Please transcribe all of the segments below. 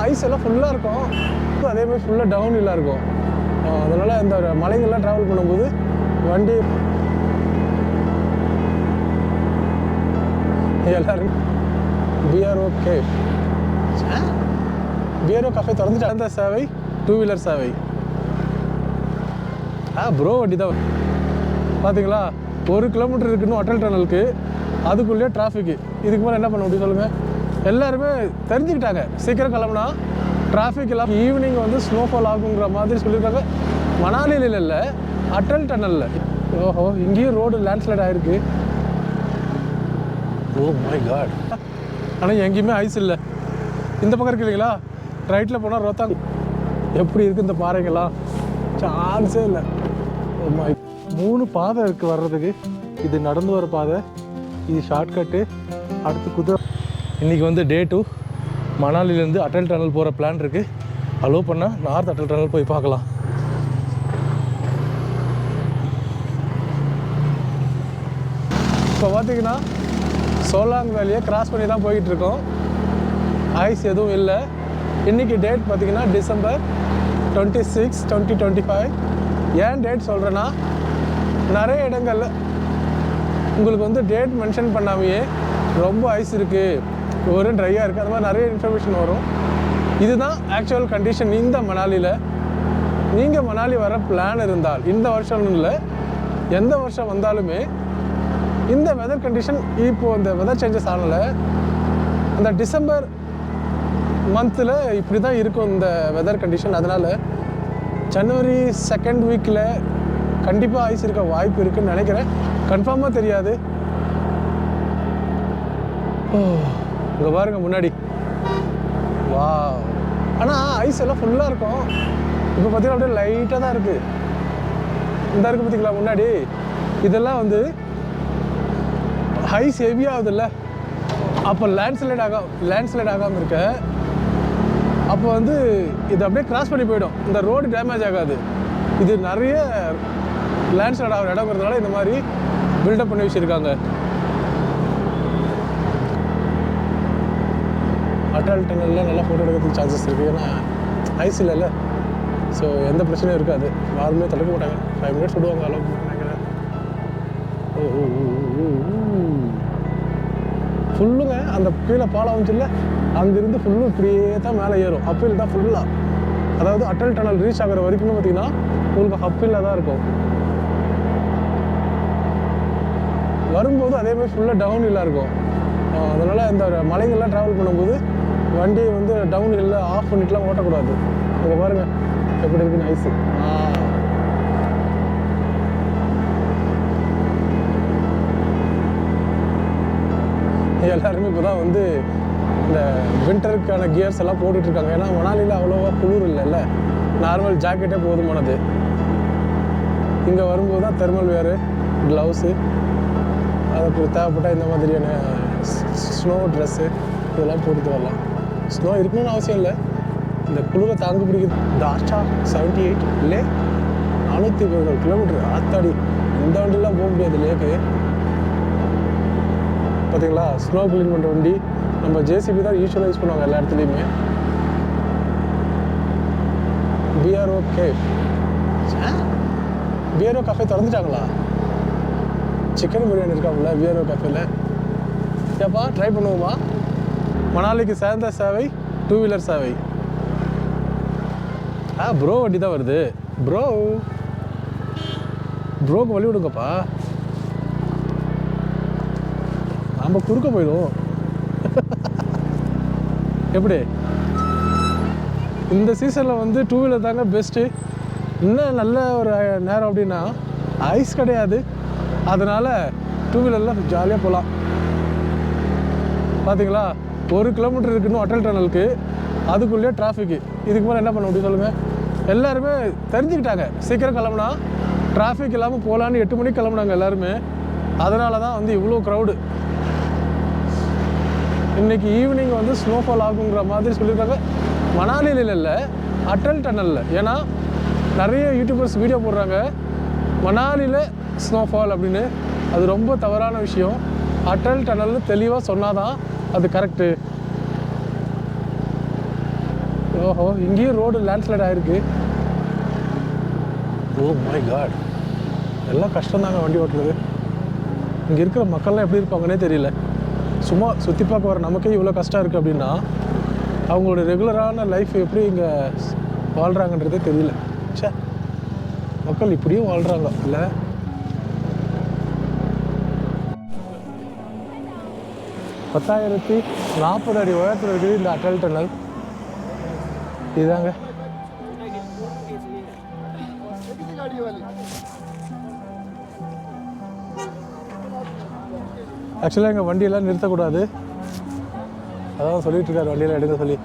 Ice எல்லாம் ஃபுல்லாக இருக்கும், அதே மாதிரி ஃபுல்லாக டவுன் ஹில்லாக இருக்கும். அதனால் இந்த மலைகள்லாம் ட்ராவல் பண்ணும்போது வண்டி எல்லாரும் பிஆர்ஓ கேஃப் பிஆர்ஓ கஃபே திறந்துட்டு அந்த சேவை 2 வீலர் சேவை. ப்ரோ வண்டி தான் பார்த்தீங்களா. 1 கிலோமீட்டர் இருக்குன்னு அட்டல் டனலுக்கு, அதுக்குள்ளேயே டிராஃபிக்கு. இதுக்கு மேலே என்ன பண்ண முடியும் சொல்லுங்கள்? எல்லாருமே தெரிஞ்சுக்கிட்டாங்க, சீக்கிரம் கிளம்புனா டிராஃபிக் எல்லாம் ஈவினிங் வந்து ஸ்னோஃபால் ஆகுங்கிற மாதிரி சொல்லியிருக்காங்க. மணாலியில் இல்லை, அட்டல் டனலில். ஓஹோ, இங்கேயும் ரோடு லேண்ட்ஸ்லைட் ஆகிருக்கு. Oh my god. ஆனால் எங்கேயுமே ஐஸ் இல்லை. இந்த பக்கம் இருக்கு இல்லைங்களா, ரைட்டில் போனால் ரோத்தாங். எப்படி இருக்குது இந்த பாறைங்கெல்லாம்? சான்ஸே இல்லை. Oh my. 3 பாதை இருக்குது வர்றதுக்கு. இது நடந்து வர பாதை, இது ஷார்ட்கட்டு, அடுத்து குதிரை. இன்றைக்கி வந்து டே 2. மணாலிலேருந்து அட்டல் டனல் போகிற பிளான் இருக்குது. அலோவ் பண்ணால் நார்த் அட்டல் டனல் போய் பார்க்கலாம். இப்போ பார்த்தீங்கன்னா சோலாங் வேலியை கிராஸ் பண்ணி தான் போய்கிட்டுருக்கோம். ஐஸ் எதுவும் இல்லை. இன்றைக்கி டேட் பார்த்திங்கன்னா டிசம்பர் 26, 2025. ஏன் டேட் சொல்கிறேன்னா, நிறைய இடங்களில் உங்களுக்கு வந்து டேட் மென்ஷன் பண்ணாமையே ரொம்ப ஐஸ் இருக்குது, ஒரு ட்ரையாக இருக்குது, அது மாதிரி நிறைய இன்ஃபர்மேஷன் வரும். இதுதான் ஆக்சுவல் கண்டிஷன் இந்த மணாலியில். நீங்கள் மணாலி வர பிளான் இருந்தால், இந்த வருஷம் இல்லை எந்த வருஷம் வந்தாலுமே இந்த வெதர் கண்டிஷன், இப்போது இந்த வெதர் சேஞ்சஸ் ஆனல அந்த டிசம்பர் மந்தில் இப்படி தான் இருக்கும் இந்த வெதர் கண்டிஷன். அதனால் ஜனவரி 2nd வீக்கில் கண்டிப்பாக ஐஸ் இருக்க வாய்ப்பு இருக்குதுன்னு நினைக்கிறேன். கன்ஃபார்மாக தெரியாது. இங்கே பாருங்கள் முன்னாடி. வா, ஆனால் ஐஸ் எல்லாம் ஃபுல்லாக இருக்கும். இப்போ பார்த்தீங்கன்னா அப்படியே லைட்டாக தான் இருக்குது. இந்த இருக்குது பார்த்தீங்களா முன்னாடி. இதெல்லாம் வந்து ஐஸ் ஹெவியாகுது இல்லை, அப்போ லேண்ட்ஸ்லைட் ஆகாமல் இருக்க. அப்போ வந்து இது அப்படியே கிராஸ் பண்ணி போயிடும். இந்த ரோடு டேமேஜ் ஆகாது. இது நிறைய லேண்ட்ஸ்லைட் ஆகிற இடங்கிறதுனால இந்த மாதிரி பில்டப் பண்ணி வச்சுருக்காங்க. அட்டல் டனலில் நல்லா ஃபோட்டோ எடுக்கிறதுக்கு சான்சஸ் இருக்குது. ஏன்னா ஐஸ் இல்லைல்ல, ஸோ எந்த பிரச்சனையும் இருக்காது. யாருமே தடுக்க மாட்டாங்க. 5 மினிட்ஸ் விடுவாங்க அளவுக்கு நினைக்கிறேன். ஃபுல்லுங்க அந்த கீழே பாலம் வந்துச்சு இல்லை, அங்கேருந்து ஃபுல்லும் இப்படியே தான் மேலே ஏறும். அப்பில் தான் ஃபுல்லாக. அதாவது அட்டல் டனல் ரீச் ஆகிற வரைக்கும் பார்த்தீங்கன்னா உங்களுக்கு அப்பில் தான் இருக்கும். வரும்போது அதேமாதிரி ஃபுல்லாக டவுன் ஹில்லாக இருக்கும். அதனால் இந்த மலைகள்லாம் ட்ராவல் பண்ணும்போது வண்டியை வந்து டவுன் ஹில்லில் ஆஃப் பண்ணிட்டுலாம் ஓட்டக்கூடாது. அங்கே பாருங்கள் எப்படி இருக்குன்னு ஐஸு. எல்லாருமே இப்போ தான் வந்து இந்த வின்டருக்கான கியர்ஸ் எல்லாம் போட்டுட்ருக்காங்க. ஏன்னா மணாலியில் அவ்வளோவா குளிர் இல்லைல்ல, நார்மல் ஜாக்கெட்டே போதுமானது. இங்கே வரும்போது தான் தெர்மல் வேரு, க்ளவுஸு, அதுக்கு தேவைப்பட்டால் இந்த மாதிரியான ஸ்னோ ட்ரெஸ்ஸு இதெல்லாம் போட்டுட்டு வரலாம். ஸ்னோ இருக்கணும்னு அவசியம் இல்லை, இந்த குளிரை தாங்க பிடிக்குது. தாஷா 78 இல்லை 420 கிலோமீட்டர். ஆத்தாடி, இந்த வண்டிலாம் போக முடியாது லேக்கு. பார்த்தீங்களா, ஸ்னோ க்ளீன் பண்ணுற வண்டி. நம்ம ஜேசிபி தான் யூஸ்வலாக யூஸ் பண்ணுவாங்க எல்லா இடத்துலையுமே. PRO cafe. பிஆர்ஓ கஃபே திறந்துட்டாங்களா? சிக்கன் பிரியாணி இருக்காங்களா பிஆர்ஓ கஃபேல? ஏப்பா ட்ரை பண்ணுவோமா? மணாலிக்கு சேர்ந்த சேவை 2 வீலர் சேவை. ப்ரோ வண்டி தான் வருது. ப்ரோக்கு வழி விடுங்கப்பா, நம்ம குறுக்க போயிடும். எப்படி இந்த சீசனில் வந்து 2 வீலர் தாங்க பெஸ்ட்டு. இன்னும் நல்ல ஒரு நேரம் அப்படின்னா ஐஸ் கிடையாது, அதனால் 2 வீலரில் ஜாலியாக போகலாம். பார்த்தீங்களா, 1 கிலோமீட்டர் இருக்குன்னு அட்டல் டனலுக்கு, அதுக்குள்ளேயே டிராஃபிக்கு. இதுக்கு மேலே என்ன பண்ண முடியும் சொல்லுங்கள்? எல்லாருமே தெரிஞ்சுக்கிட்டாங்க, சீக்கிரம் கிளம்புனா டிராஃபிக் இல்லாமல் போகலான்னு 8 மணிக்கு கிளம்புனாங்க எல்லாருமே. அதனால தான் வந்து இவ்வளோ க்ரௌடு. இன்றைக்கி ஈவினிங் வந்து ஸ்னோஃபால் ஆகுங்கிற மாதிரி சொல்லியிருக்காங்க. மணாலியில் இல்லை, அட்டல் டனலில். ஏன்னா நிறைய யூடியூபர்ஸ் வீடியோ போடுறாங்க மணாலியில் ஸ்னோஃபால் அப்படின்னு. அது ரொம்ப தவறான விஷயம். அட்டல் டனல்னு தெளிவாக சொன்னால் தான் அது கரெக்டு. ஓஹோ, இங்கேயும் ரோடு லேண்ட்ஸ்லைட் ஆகிருக்கு. ஓ மை காட், எல்லாம் கஷ்டம்தாங்க வண்டி ஓட்டுறது. இங்கே இருக்கிற மக்கள்லாம் எப்படி இருப்பாங்கன்னே தெரியல. சும்மா சுற்றி பார்க்க வர நமக்கே இவ்வளோ கஷ்டம் இருக்குது அப்படின்னா அவங்களோட ரெகுலரான லைஃப் எப்படி இங்கே வாழ்கிறாங்கன்றதே தெரியல. சே, மக்கள் இப்படியும் வாழ்கிறாங்க இல்லை? 10,040 அடி உயரத்தில் இருக்குது இந்த அட்டல் டனல். இதுதாங்க ஆக்சுவலாக எங்கள் வண்டியெல்லாம் நிறுத்தக்கூடாது, அதான் சொல்லிட்டு இருக்காரு வண்டியெல்லாம் எடுக்க சொல்லி.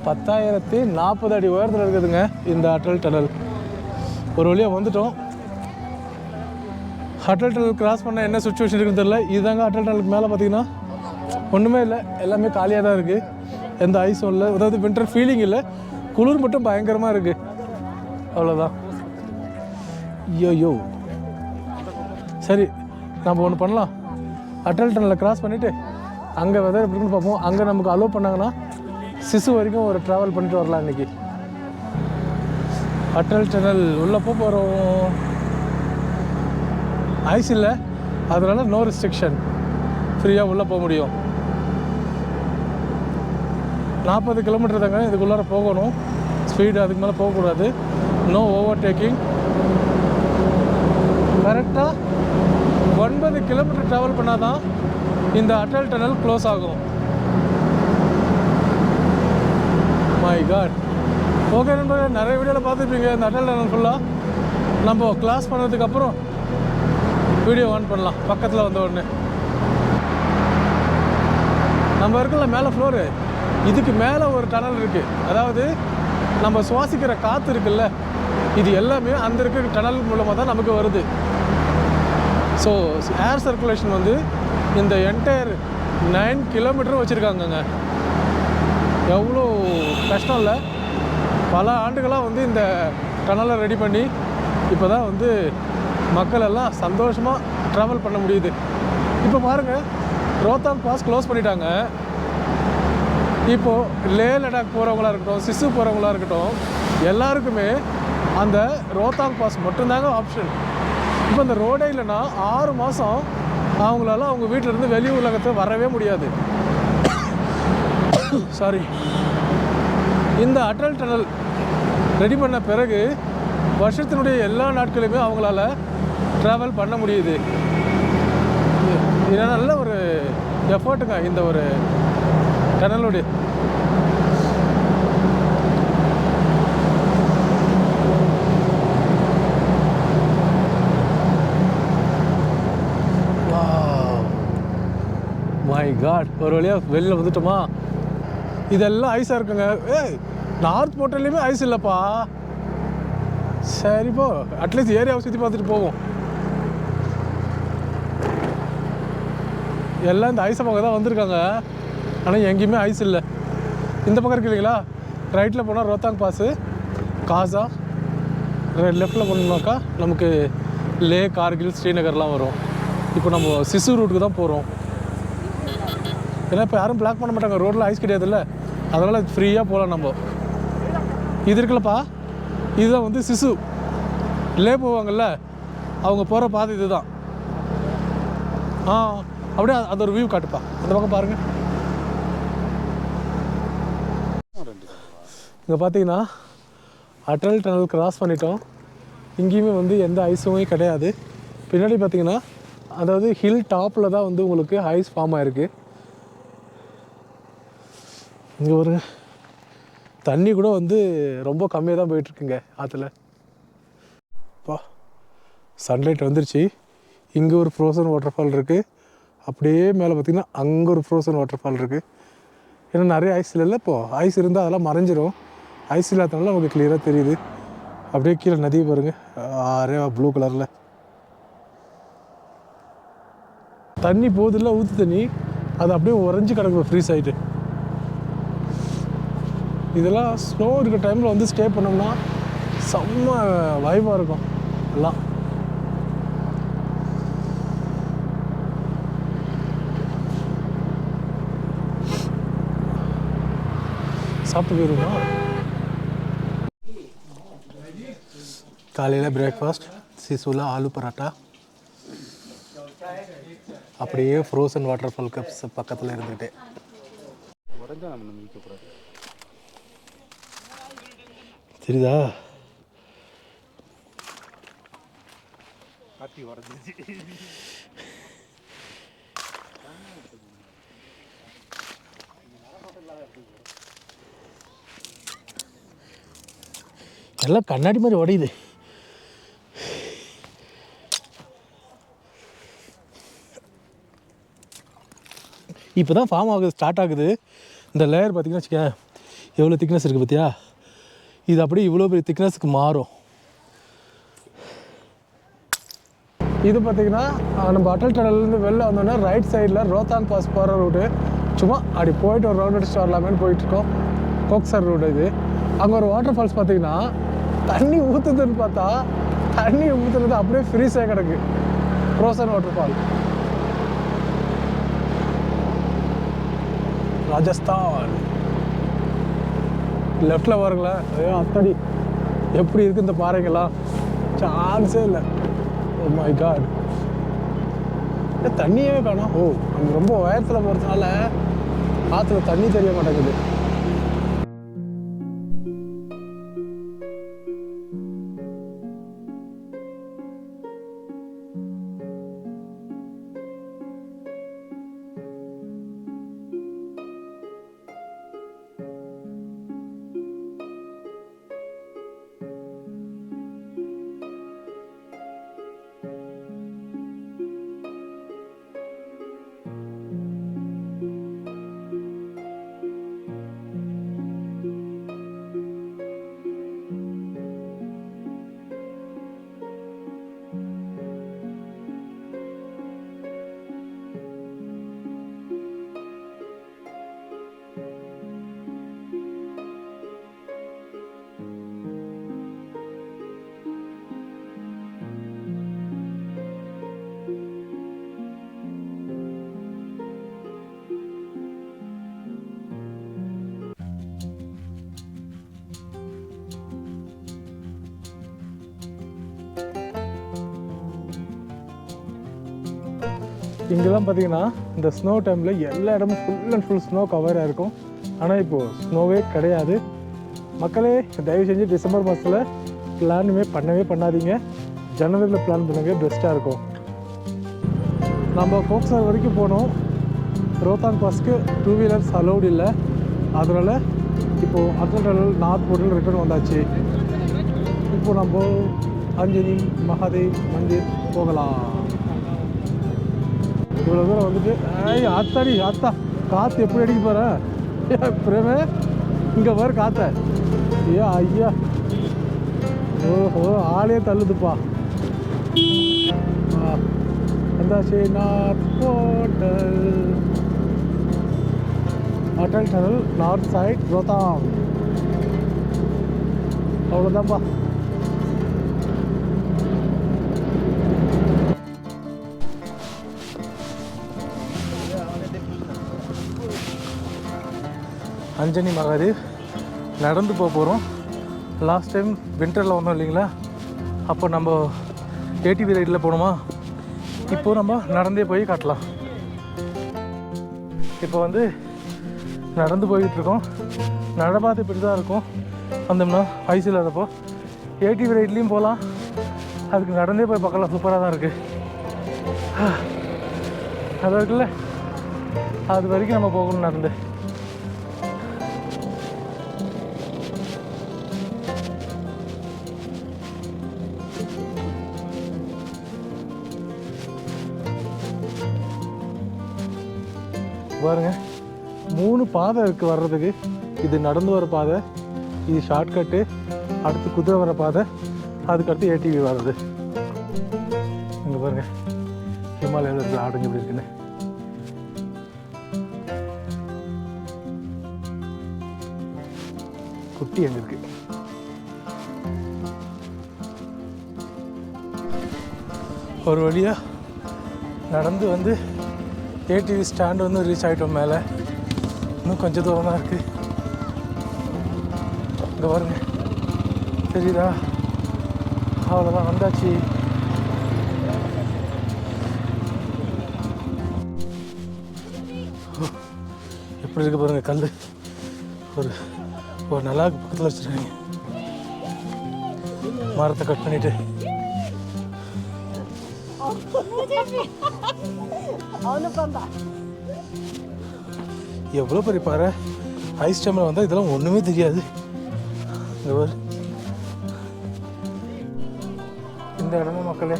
10,040 அடி உயரத்தில் இருக்குதுங்க இந்த அட்டல் டனல். ஒரு வழியாக வந்துட்டோம். அட்டல் டனல் கிராஸ் பண்ண என்ன சுச்சுவேஷன் இருக்குன்னு தெரியல. இதுதாங்க அட்டல் டனலுக்கு மேலே பார்த்தீங்கன்னா ஒன்றுமே இல்லை, எல்லாமே காலியாக தான் இருக்குது. எந்த ஐஸும் இல்லை, அதாவது வின்டர் ஃபீலிங் இல்லை, குளிர் மட்டும் பயங்கரமாக இருக்குது, அவ்வளோதான். ஐயோ சரி, நம்ம ஒன்று பண்ணலாம். அட்டல் டனலை கிராஸ் பண்ணிவிட்டு அங்கே வெதர் எப்படி இருக்குன்னு பார்ப்போம். அங்கே நமக்கு அலோவ் பண்ணாங்கன்னா சிசு வரைக்கும் ஒரு ட்ராவல் பண்ணிட்டு வரலாம் இன்றைக்கி. அட்டல் டனல் உள்ளே போகிறோம். ஐஸ் இல்லை, அதனால் நோ ரெஸ்ட்ரிக்ஷன், ஃப்ரீயாக உள்ளே போக முடியும். 40 கிலோமீட்டர் தாங்க இதுக்குள்ளார போகணும். ஸ்பீடு அதுக்கு மேலே போகக்கூடாது. No overtaking. கரெக்டாக 9 கிலோமீட்டர் ட்ராவல் பண்ணால் தான் இந்த அட்டல் டனல் க்ளோஸ் ஆகும். My god. ஓகே நண்பர்கள், நிறைய வீடியோவில் பார்த்துருப்பீங்க இந்த அட்டல் டனல் ஃபுல்லாக. நம்ம கிளாஸ் பண்ணதுக்கப்புறம் வீடியோ ஆன் பண்ணலாம். பக்கத்தில் வந்த உடனே நம்ம இருக்கல மேலே ஃப்ளோரு, இதுக்கு மேலே ஒரு டனல் இருக்குது. அதாவது நம்ம சுவாசிக்கிற காற்று இருக்குல்ல, இது எல்லாமே அந்த இருக்கிற டனல் மூலமாக தான் நமக்கு வருது. ஸோ ஏர் சர்க்குலேஷன் வந்து இந்த என்டையர் 9 கிலோமீட்டரும் வச்சுருக்காங்கங்க. எவ்வளோ கஷ்டம் இல்லை. பல ஆண்டுகளாக வந்து இந்த டனலை ரெடி பண்ணி இப்போ தான் வந்து மக்கள் எல்லாம் சந்தோஷமாக ட்ராவல் பண்ண முடியுது. இப்போ பாருங்கள், ரோத்தாங் பாஸ் க்ளோஸ் பண்ணிட்டாங்க. இப்போது லே லடாக் போகிறவங்களா இருக்கட்டும், சிசு போகிறவங்களா இருக்கட்டும், எல்லாருக்குமே அந்த ரோத்தாங் பாஸ் மட்டும்தாங்க ஆப்ஷன். இப்போ இந்த ரோடே இல்லைன்னா 6 மாதம் அவங்களால அவங்க வீட்டிலேருந்து வெளி உலகத்தை வரவே முடியாது. சாரி. இந்த அட்டல் டனல் ரெடி பண்ண பிறகு வருஷத்தினுடைய எல்லா நாட்களுமே அவங்களால ட்ராவல் பண்ண முடியுது. இது நல்ல ஒரு எஃபர்ட்டுங்க இந்த ஒரு டனலுடைய. மை காட், ஒரு வழியாக வெளியில் வந்துட்டோமா. இதெல்லாம் ஐஸாக இருக்குங்க. நார்த் போர்ட்டல்லையுமே ஐஸ் இல்லைப்பா. சரிப்போ, அட்லீஸ்ட் ஏரியாவை சுற்றி பார்த்துட்டு போவோம். எல்லாம் இந்த ஐஸை பக்கம் தான் வந்திருக்காங்க, ஆனால் எங்கேயுமே ஐஸ் இல்லை. இந்த பக்கம் இருக்கு இல்லைங்களா, ரைட்டில் போனால் ரோத்தாங் பாஸு, காசா, லெஃப்டில் போனோம்னாக்கா நமக்கு லே, கார்கில், ஸ்ரீநகர்லாம் வரும். இப்போ நம்ம சிசு ரூட்டுக்கு தான் போகிறோம். ஏன்னா இப்போ யாரும் பிளாக் பண்ண மாட்டாங்க, ரோட்டில் ஐஸ் கிடையாதுல்ல, அதனால் ஃப்ரீயாக போகலாம். நம்ம இது இருக்குல்லப்பா, இதுதான் வந்து சிசு. லே போவாங்கள்ல, அவங்க போகிற பாதை இது தான். அப்படியே அது ஒரு வியூ காட்டுப்பா, அந்த பக்கம் பாருங்கள். இங்கே பார்த்தீங்கன்னா அட்டல் டனல் கிராஸ் பண்ணிட்டோம். இங்கேயுமே வந்து எந்த ஐஸுமே கிடையாது. பின்னாடி பார்த்தீங்கன்னா அதாவது ஹில் டாப்பில் தான் வந்து உங்களுக்கு ஐஸ் ஃபார்ம் ஆகிருக்கு. இங்கே ஒரு தண்ணி கூட வந்து ரொம்ப கம்மியாக தான் போயிட்டுருக்குங்க ஆற்றுல. பா, சன்லைட் வந்துருச்சு. இங்கே ஒரு ஃப்ரோசன் வாட்டர் ஃபால் இருக்குது. அப்படியே மேலே பார்த்திங்கன்னா அங்கே ஒரு ஃப்ரோசன் வாட்டர் ஃபால் இருக்குது. ஏன்னா நிறைய ஐஸ் இல்லைல்ல, இப்போது ஐஸ் இருந்தால் அதெல்லாம் மறைஞ்சிரும். ஐஸ் இல்லாதனால நமக்கு கிளியராக தெரியுது. அப்படியே கீழே நதியை பாருங்கள், அரே ப்ளூ கலரில் தண்ணி போகுதில்ல, ஊற்று தண்ணி, அது அப்படியே உறைஞ்சி கிடக்கும் ஃப்ரீஸ் ஆகிட்டு. இதெல்லாம் ஸ்னோ இருக்கிற டைமில் வந்து ஸ்டே பண்ணோம்னா செம்ம வைபாக இருக்கும் எல்லாம். சாப்பிட்டு போயிருமா? காலையில் பிரேக்ஃபாஸ்ட் சிசுவில் ஆலு பரோட்டா, அப்படியே ஃப்ரோசன் வாட்டர் ஃபால் கப்ஸ் பக்கத்தில் இருந்துகிட்டே. சரிதா? எல்லாம் கண்ணாடி மாதிரி உடையுது. இப்போ தான் ஃபார்ம் ஆகுது, ஸ்டார்ட் ஆகுது. இந்த லேயர் பார்த்திங்கன்னா வச்சுக்க எவ்வளோ திக்னஸ் இருக்குது பார்த்தியா? இது அப்படியே இவ்வளோ பெரிய திக்னஸ்க்கு மாறும். இது பார்த்திங்கன்னா நம்ம அட்டல் டனல்லேருந்து வெளில வந்தோன்னா ரைட் சைடில் ரோத்தாங் பாஸ் போகிற ரூட்டு. சும்மா அப்படி போயிட்டு ஒரு ரவுண்ட் அடிச்சுட்டு வரலாமேன்னு போயிட்டுருக்கோம். கோக்சர் ரூட் இது. அங்கே ஒரு வாட்டர் ஃபால்ஸ் பார்த்திங்கன்னா தண்ணி ஊற்றுதுன்னு பார்த்தா தண்ணி ஊற்றுறது அப்படியே ஃப்ரீஸாக கிடக்கு. Frozen water fall Rajasthan. லெஃப்டில் பாருங்களேன், ஐயோ அத்தடி எப்படி இருக்குது இந்த பாறைங்கெல்லாம், சான்ஸே இல்லை. ஓ மை காட், தண்ணியே காணோம். ஓ, அங்கே ரொம்ப உயரத்தில் போகிறதுனால ஆற்றுல தண்ணி தெரிய மாட்டேங்குது. இங்கெல்லாம் பார்த்தீங்கன்னா இந்த ஸ்னோ டைமில் எல்லா இடமும் ஃபுல் அண்ட் ஃபுல் ஸ்னோ கவராக இருக்கும். ஆனால் இப்போது ஸ்னோவே கிடையாது. மக்களே தயவு செஞ்சு டிசம்பர் மாதத்தில் பிளானுமே பண்ணாதீங்க. ஜனவரியில் பிளான் பண்ணுங்க, பெஸ்ட்டாக இருக்கும். நம்ம கோக்சர் வரைக்கும் போனோம். ரோத்தாங் பாஸ்க்கு 2 வீலர்ஸ் அலௌடு இல்லை. அதனால் இப்போது அட்டல் டனல் நார்த் போர்ட்டில் ரிட்டர்ன் வந்தாச்சு. இப்போது நம்ம அஞ்சனி மகாதேவ் மந்திர் போகலாம். இவ்வளோ தூரம் வந்துட்டு ஆத்தா காற்று எப்படி அடிக்க போகிறேன் பிரேமே, இங்கே பாரு காற்ற. ஐயா ஓஹோ, ஆளே தள்ளுதுப்பா. வந்தாச்சு north portal, Atal tunnel north side Rohtang. அவ்வளோதான்ப்பா. அஞ்சனி மகாதேவ் நடந்து போகிறோம். லாஸ்ட் டைம் வின்டரில் வந்தோம் இல்லைங்களா, அப்போ நம்ம ஏடிவி ரைடில் போனோமா. இப்போது நம்ம நடந்தே போய் காட்டலாம். இப்போ வந்து நடந்து போய்கிட்ருக்கோம். நடப்பாதை இப்படி தான் இருக்கும். வந்தோம்னா ஐஸ் இல்லாதப்போ ஏடிவி ரைட்லேயும் போகலாம். அதுக்கு நடந்தே போய் பார்க்கலாம். சூப்பராக தான் இருக்குது. அது இருக்குல்ல, அது வரைக்கும் நம்ம போகணும் நடந்து. பாருங்க, 3 பாதை இருக்குது வர்றதுக்கு. இது நடந்து வர பாதை, இது ஷார்ட்கட்டு, அடுத்து குதிரை வர பாதை, அதுக்கடுத்து ஏடிவி வர்றது. இங்கே பாருங்க ஹிமாலயாவில் இருக்கிற ஆடுங்க எப்படி இருக்குன்னு. குட்டி அங்கே இருக்கு. ஒரு வழியாக நடந்து வந்து ஏடிவி ஸ்டாண்டு வந்து ரீச் ஆகிட்டோம். மேலே இன்னும் கொஞ்சம் தூரம் தான் இருக்குது. இங்கே பாருங்க, தெரியுதா? அவ்வளோதான், வந்தாச்சு. எப்படி இருக்கு பாருங்க கல். ஒரு நல்லா பக்கத்தில் வச்சுருக்காங்க. மரத்தை கட் பண்ணிட்டு எவ்வளோ பெரிய பாறை. ஐஸ் டைமில் வந்தால் இதெல்லாம் ஒன்றுமே தெரியாது. இந்த இடமே மக்களே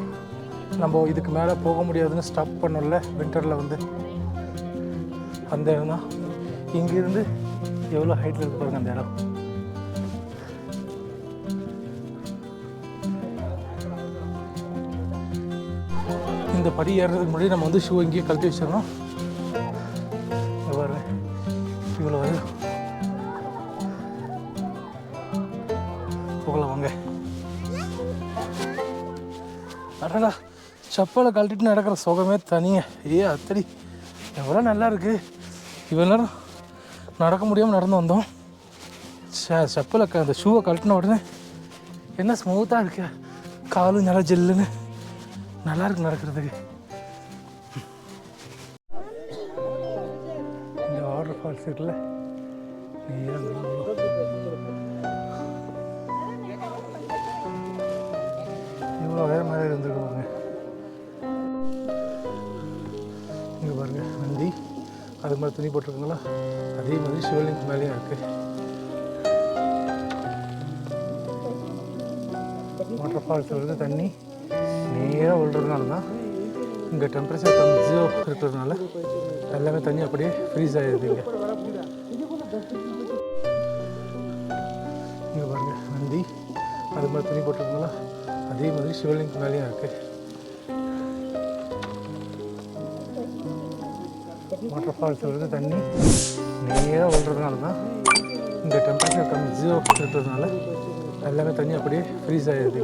நம்ம இதுக்கு மேலே போக முடியாதுன்னு ஸ்டாப் பண்ணோம்ல வின்டரில் வந்து, அந்த இடம் தான். இங்கேருந்து எவ்வளோ ஹைட்டில் இருக்கு பாருங்க அந்த இடம். இந்த படி ஏறுறதுக்கு முன்னாடி நம்ம வந்து ஷூ இங்கேயே கழட்டி வச்சிடணும். பாருங்க இவ்வளோ வரும். போகலாம் வாங்க. அடடா, செப்பலை கழட்டிட்டு நடக்கிற சுகமே தனிங்க. அத்தடி எவ்வளோ நல்லா இருக்குது. இவ்வளோ நேரம் நடக்க முடியாமல் நடந்து வந்தோம். செப்பலை அந்த ஷூவை கழட்டின உடனே என்ன ஸ்மூத்தாக இருக்கு. காலும் நல்லா ஜெல்லுன்னு நல்லா இருக்கு நடக்கிறதுக்கு. இந்த வாட்டர் ஃபால்ஸ் இருக்குல்ல, இவ்வளோ வேறு மாதிரி இருந்துருக்கு பாருங்க. இங்கே பாருங்க நந்தி, அது மாதிரி துணி போட்டிருக்குங்களா, அதே மாதிரி சிவலிங்கம் மேலேயும் இருக்குது. வாட்டர் ஃபால்ஸில் இருந்து தண்ணி நேராக விழுறதுனால தான் இங்கே டெம்பரேச்சர் கொஞ்சம் இருக்கிறதுனால எல்லாமே தண்ணி அப்படியே ஃப்ரீஸ் ஆகிடுது. இங்கே பாருங்க நந்தி, அது மாதிரி துணி போட்டிருக்குங்களா, அதே மாதிரி சிவலிங்கம் மேலேயும் இருக்குது. வாட்டர் ஃபால்ஸில் இருந்து தண்ணி நேராக விழுறதுனால தான் இங்கே டெம்பரேச்சர் கொஞ்சம் இருக்கிறதுனால எல்லாமே தண்ணி அப்படியே ஃப்ரீஸ் ஆகிடுது.